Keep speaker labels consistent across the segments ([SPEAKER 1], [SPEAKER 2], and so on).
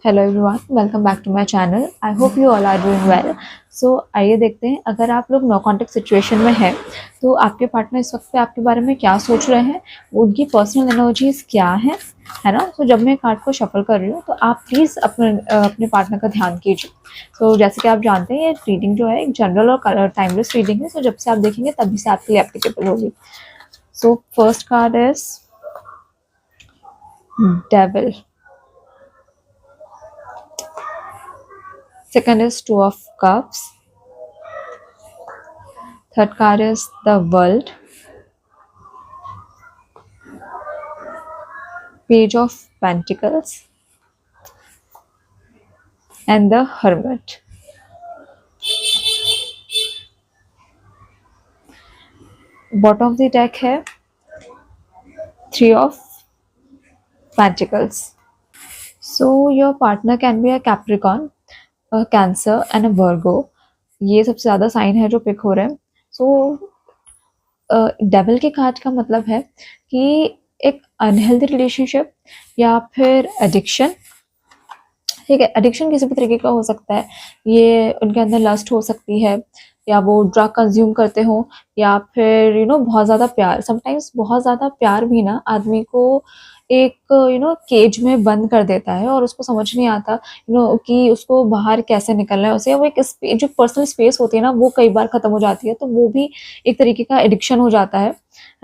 [SPEAKER 1] Hello everyone, welcome back to my channel. I hope you all are doing well. So आइए देखते हैं, अगर आप लोग नो कॉन्टेक्ट सिचुएशन में हैं तो आपके पार्टनर इस वक्त पे आपके बारे में क्या सोच रहे हैं, उनकी पर्सनल एनर्जीज क्या है ना। तो जब मैं कार्ड को शफल कर रही हूँ तो आप प्लीज़ अपने पार्टनर का ध्यान कीजिए। तो जैसे कि आप जानते हैं, ये रीडिंग जो है एक जनरल और टाइमलेस रीडिंग है। सो जब से आप देखेंगे तभी से आपके लिए एप्लीकेबल होगी। So first card is devil, second is two of cups, third card is the world, page of pentacles, and the hermit. Bottom of the deck है three of pentacles. So your partner can be a Capricorn, a Cancer and a Virgo. ये सबसे ज़्यादा sign है जो pick हो रहे हैं। सो devil के कार्ड का मतलब है कि एक अनहेल्दी रिलेशनशिप या फिर एडिक्शन। ठीक है, एडिक्शन किसी भी तरीके का हो सकता है। ये उनके अंदर लस्ट हो सकती है, या वो ड्रग कंज्यूम करते हो, या फिर बहुत ज़्यादा प्यार। समटाइम्स बहुत ज़्यादा प्यार भी ना आदमी को एक केज में बंद कर देता है और उसको समझ नहीं आता कि उसको बाहर कैसे निकलना है। उसे वो एक जो पर्सनल स्पेस होती है ना, वो कई बार ख़त्म हो जाती है, तो वो भी एक तरीके का एडिक्शन हो जाता है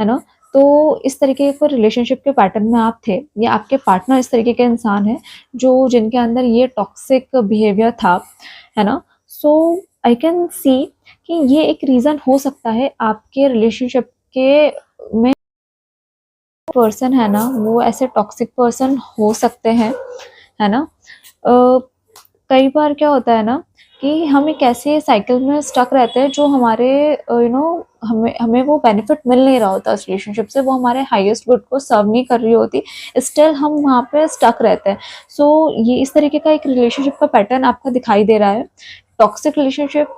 [SPEAKER 1] ना। तो इस तरीके के रिलेशनशिप के पैटर्न में आप थे, या आपके पार्टनर इस तरीके के इंसान है जो जिनके अंदर ये टॉक्सिक बिहेवियर था, है ना। सो आई कैन सी कि ये एक रीज़न हो सकता है आपके रिलेशनशिप के में पर्सन है ना, वो ऐसे टॉक्सिक पर्सन हो सकते हैं, है ना। कई बार क्या होता है ना कि हम एक ऐसे साइकिल में स्टक रहते हैं जो हमारे हमें हमें वो बेनिफिट मिल नहीं रहा होता उस रिलेशनशिप से, वो हमारे हाईएस्ट गुड को सर्व नहीं कर रही होती, स्टिल हम वहाँ पे स्टक रहते हैं। सो ये इस तरीके का एक रिलेशनशिप का पैटर्न आपका दिखाई दे रहा है। Toxic relationship,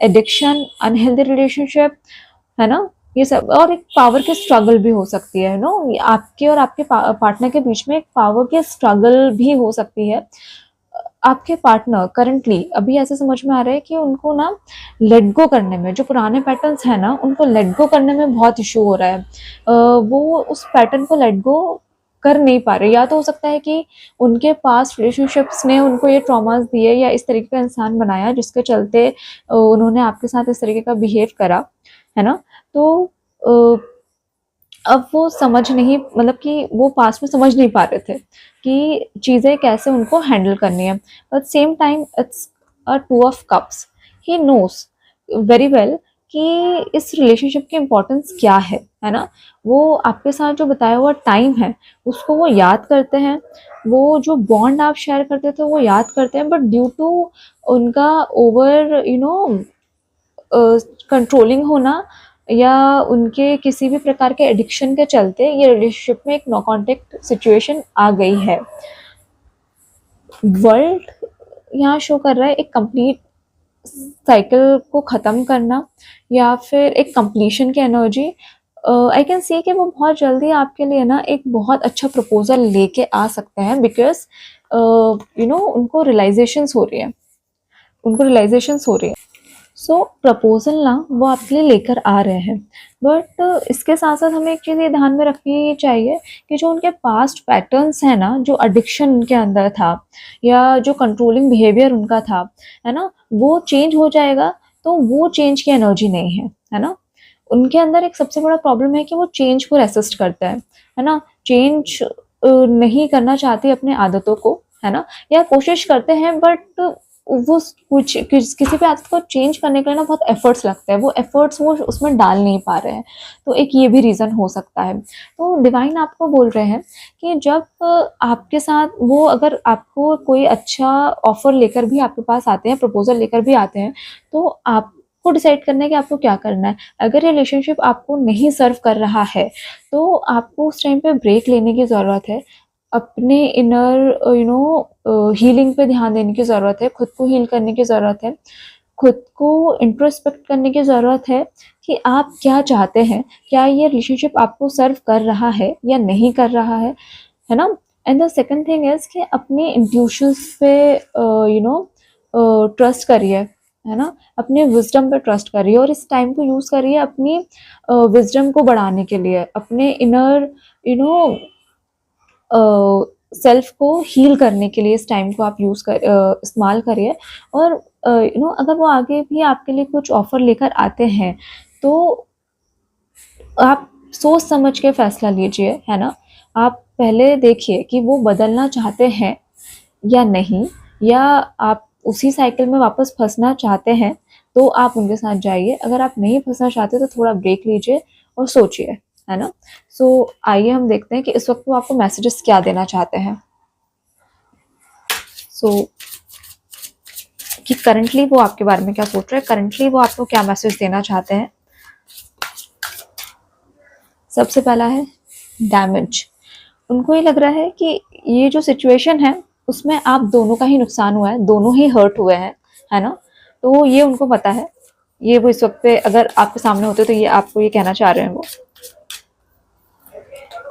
[SPEAKER 1] addiction, unhealthy relationship, है ना, ये सब। और एक पावर की स्ट्रगल भी हो सकती है नो, आपके और आपके पार्टनर के बीच में एक पावर की स्ट्रगल भी हो सकती है। आपके पार्टनर करंटली अभी ऐसे समझ में आ रहा है कि उनको ना लेट गो करने में, जो पुराने पैटर्न्स हैं ना, उनको लेट गो करने में बहुत इशू हो रहा है। वो उस पैटर्न को लेट गो कर नहीं पा रहे। या तो हो सकता है कि उनके पास्ट रिलेशनशिप्स ने उनको ये ट्रॉमास दिए या इस तरीके का इंसान बनाया जिसके चलते उन्होंने आपके साथ इस तरीके का बिहेव करा, है ना। तो अब वो समझ नहीं, मतलब कि वो पास में समझ नहीं पा रहे थे कि चीज़ें कैसे उनको हैंडल करनी है। But same time it's a two of cups. He knows very well कि इस रिलेशनशिप की इम्पोर्टेंस क्या है ना। वो आपके साथ जो बताया हुआ टाइम है उसको वो याद करते हैं, वो जो बॉन्ड आप शेयर करते थे वो याद करते हैं, बट ड्यू टू उनका ओवर कंट्रोलिंग होना या उनके किसी भी प्रकार के एडिक्शन के चलते ये रिलेशनशिप में एक नो कॉन्टेक्ट सिचुएशन आ गई है। वर्ल्ड यहाँ शो कर रहा है एक कंप्लीट साइकिल को ख़त्म करना, या फिर एक कंप्लीशन की एनर्जी। आई कैन सी कि वो बहुत जल्दी आपके लिए ना एक बहुत अच्छा प्रपोजल लेके आ सकते हैं, बिकॉज उनको रियलाइजेशंस हो रही है, सो प्रपोजल ना वो आपके लिए लेकर आ रहे हैं। बट इसके साथ साथ हमें एक चीज़ ये ध्यान में रखनी चाहिए कि जो उनके पास्ट पैटर्न्स हैं ना, जो एडिक्शन उनके अंदर था या जो कंट्रोलिंग बिहेवियर उनका था, है ना, वो चेंज हो जाएगा। तो वो चेंज की एनर्जी नहीं है ना। उनके अंदर एक सबसे बड़ा प्रॉब्लम है कि वो चेंज को रेसिस्ट करता है ना। चेंज नहीं करना चाहते अपने आदतों को, है ना, या कोशिश करते हैं, बट वो किसी भी आदत को चेंज करने के लिए ना बहुत एफर्ट्स लगते हैं, वो एफर्ट्स वो उसमें डाल नहीं पा रहे हैं। तो एक ये भी रीज़न हो सकता है। तो डिवाइन आपको बोल रहे हैं कि जब आपके साथ वो, अगर आपको कोई अच्छा ऑफर लेकर भी आपके पास आते हैं, प्रपोजल लेकर भी आते हैं, तो आपको डिसाइड करना है कि आपको क्या करना है। अगर रिलेशनशिप आपको नहीं सर्व कर रहा है तो आपको उस टाइम पे ब्रेक लेने की ज़रूरत है। अपने इनर हीलिंग पे ध्यान देने की ज़रूरत है, खुद को हील करने की ज़रूरत है, खुद को इंट्रोस्पेक्ट करने की ज़रूरत है कि आप क्या चाहते हैं, क्या ये रिलेशनशिप आपको सर्व कर रहा है या नहीं कर रहा है ना। And the second thing is कि अपनी इंट्यूशंस पे ट्रस्ट करिए, है ना, अपने विजडम पे ट्रस्ट करिए और इस टाइम को यूज़ करिए अपनी विजडम को बढ़ाने के लिए, अपने इनर सेल्फ को हील करने के लिए इस टाइम को आप इस्तेमाल करिए। और अगर वो आगे भी आपके लिए कुछ ऑफर लेकर आते हैं तो आप सोच समझ के फैसला लीजिए, है ना। आप पहले देखिए कि वो बदलना चाहते हैं या नहीं, या आप उसी साइकिल में वापस फंसना चाहते हैं तो आप उनके साथ जाइए। अगर आप नहीं फंसना चाहते तो थोड़ा ब्रेक लीजिए और सोचिए, है ना। सो आइए हम देखते हैं कि इस वक्त वो आपको मैसेजेस क्या देना चाहते हैं। सो कि करंटली वो आपके बारे में क्या सोच रहे हैं, करंटली वो आपको क्या मैसेज देना चाहते हैं। सबसे पहला है डैमेज। उनको ये लग रहा है कि ये जो सिचुएशन है उसमें आप दोनों का ही नुकसान हुआ है, दोनों ही हर्ट हुए हैं, है ना। तो ये उनको पता है, ये वो इस वक्त पे अगर आपके सामने होते तो ये आपको ये कहना चाह रहे हैं वो।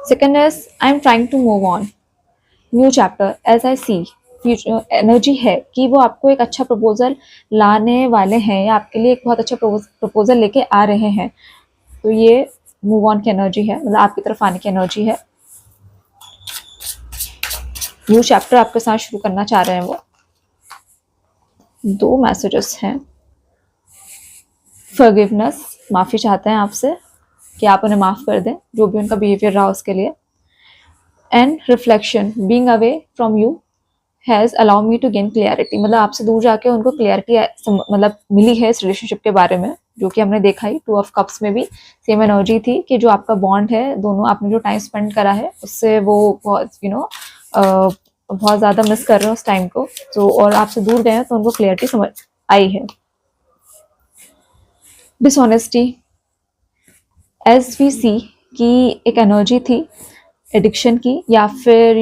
[SPEAKER 1] Second is I am trying to move on, new chapter as I see. Energy है कि वो आपको एक अच्छा प्रपोजल लाने वाले हैं या आपके लिए एक बहुत अच्छा प्रपोजल लेके आ रहे हैं। तो ये मूव ऑन की एनर्जी है, मतलब आपकी तरफ आने की एनर्जी है। न्यू चैप्टर आपके साथ शुरू करना चाह रहे हैं वो। दो मैसेजेस हैं। फॉरगिवनेस, माफ़ी चाहते हैं आपसे कि आप उन्हें माफ़ कर दें जो भी उनका बिहेवियर रहा उसके लिए। And reflection, being away from you has allow me to gain clarity, मतलब आपसे दूर जाके उनको क्लियरिटी मतलब मिली है इस रिलेशनशिप के बारे में, जो कि हमने देखा ही 2 ऑफ कप्स में भी सेम एनर्जी थी कि जो आपका बॉन्ड है, दोनों आपने जो टाइम स्पेंड करा है उससे वो बहुत बहुत ज़्यादा मिस कर रहे हैं उस टाइम को, तो और आपसे दूर गए हैं तो उनको क्लियरिटी समझ आई है। डिसऑनेस्टी, एज वी सी की एक एनर्जी थी एडिक्शन की या फिर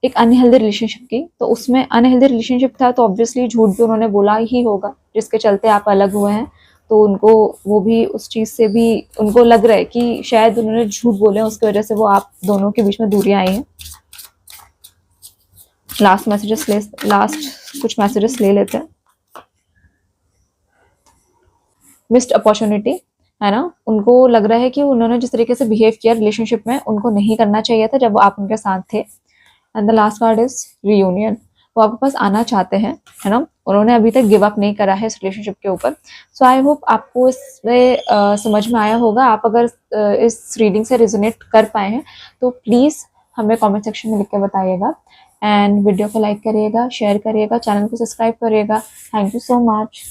[SPEAKER 1] एक अनहेल्दी रिलेशनशिप की, तो उसमें अनहेल्दी रिलेशनशिप था तो ऑब्वियसली झूठ भी उन्होंने बोला ही होगा जिसके चलते आप अलग हुए हैं। तो उनको वो भी उस चीज़ से भी उनको लग रहा है कि शायद उन्होंने झूठ बोले उसकी वजह से वो आप दोनों के बीच में दूरियां आई हैं। लास्ट कुछ मैसेजेस ले लेते हैं। मिस्ड अपॉर्चुनिटी, है ना, उनको लग रहा है कि उन्होंने जिस तरीके से बिहेव किया रिलेशनशिप में उनको नहीं करना चाहिए था जब आप उनके साथ थे। And the last card is reunion, वो आपके पास आना चाहते हैं, है ना, उन्होंने अभी तक गिव अप नहीं करा है इस रिलेशनशिप के ऊपर। सो आई होप आपको इसमें समझ में आया होगा। आप अगर इस रीडिंग से रिजोनेट कर पाए हैं तो प्लीज़ हमें कमेंट सेक्शन में लिख के बताइएगा। एंड वीडियो को लाइक करिएगा, शेयर करिएगा, चैनल को सब्सक्राइब करिएगा। Thank you so much.